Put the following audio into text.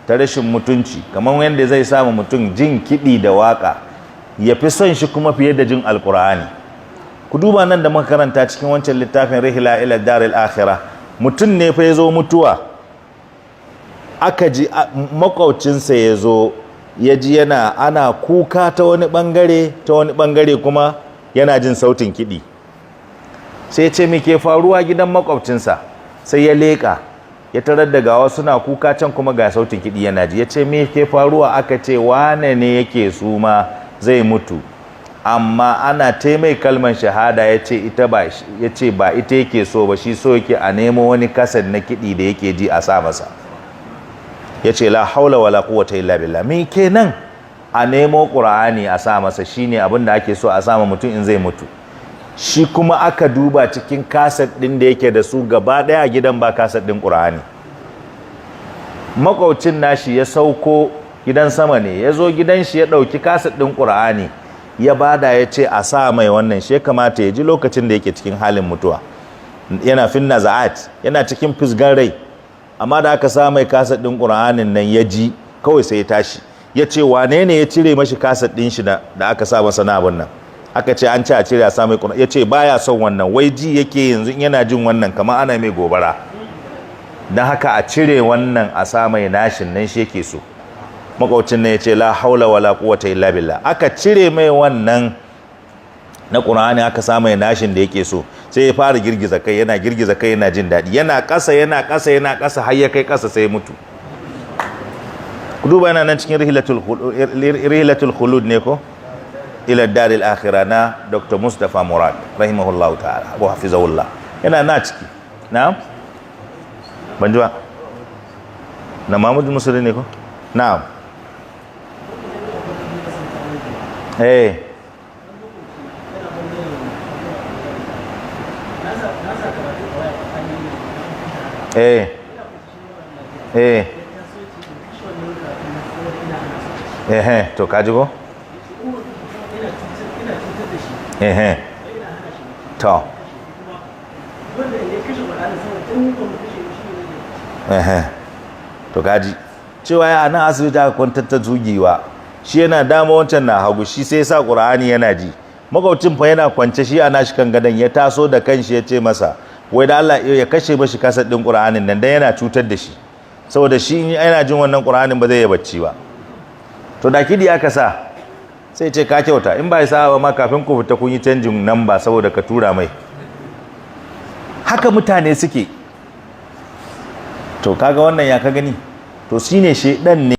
ta rashin mutunci, kamar yadda zai samu mutum jin kiɗi da waƙa ya fi son shi kuma fiye da jin alƙur'ani. Ku duba nan da muka karanta cikin wancan littafin Rihla ila Daril Akhirah, mutum ne fa ya zo mutuwa, aka ji makwaucinsa ya zo ya ji ana kuka ta wani ɓangare kuma yana jin sautin kiɗi. Sai ce me ke faruwa gidan makwabcinsa, sai ya leƙa ya tarar da gawa suna kuka can kuma ga sautin kiɗi yana ji. Ya ce me ke faruwa, aka ce wane ne yake suma zai mutu, amma ana taimai kalman shahada ya ce ba ita yake so ba, shi so yake a nemo wani kasar na kiɗi da yake ji a sa masa. Ya ce la haula wala quwwata illa billah. Me kenan a nemo ƙur'ani a sa masa, shine abin da ake so a sama mutum in zai mutu. Shi kuma aka duba cikin kaset ɗin da yake da su gaba ɗaya a gidan ba kaset ɗin ƙur'ani. Makwaucin nashi ya sauko, gidan sama ne, ya zo gidan shi ya ɗauki kaset ɗin ƙur'ani ya bada, ya ce a sa mai wannan, shi ya kamata ya ji lokacin da yake cikin halin mutuwa, yana fin naza'at, yana cikin fisgan rai. Amma da aka sa mai kaset ɗin ƙur'anin nan ya ji, kawai sai ya tashi ya ce wane ne ya cire mashi kaset ɗin shi da aka sa masa na abin nan. Aka ce an ci a cire a sa mai ƙur'ani, ya ce baya son wannan, wai ji yake yanzu yana jin wannan kamar ana mai gobara, don haka a cire wannan a sa mai nashin nan shi yake so. Makwaucin nan ya ce la haula wala quwwata illa billah. Aka cire mai wannan na ƙur'ani aka sa mai nashin da yake so, sai ya fara girgiza kai yana jin daɗi, yana ƙasa har ya kai ƙasa sai ya mutu. Ku duba yana nan cikin rihlatul khulud ne ko ila daril akhirah na Dr. Mustapha Murad rahimahullahu ta'ala abu hafizahullah, yana na ciki. Na'am, ban ji ba na Mahmud Musulmi ne ko? Na'am. Eh to kaji ko? To kaji cewa ya nan asibiti aka kwantar ta zugiwa, shi yana dama wancan na hagu, shi sai sa ƙur'ani yana ji. Makwabcin fa yana kwance, shi ana shi kan gadon, ya taso da kanshi ya ce masa wai da Allah ya kashe mashi kasar ɗin ƙur'anin nan dan yana cutar da shi, saboda shi in yana jin wannan ƙur'anin ba zai yi bacci ba. To da kidi aka sa sai ce ka kyauta, in ba ya sa ba ma kafin ku fita kun yi canjin namba saboda ka tura mai. Haka mutane suke. To kaga wannan ya ka gani, to shine shedan ne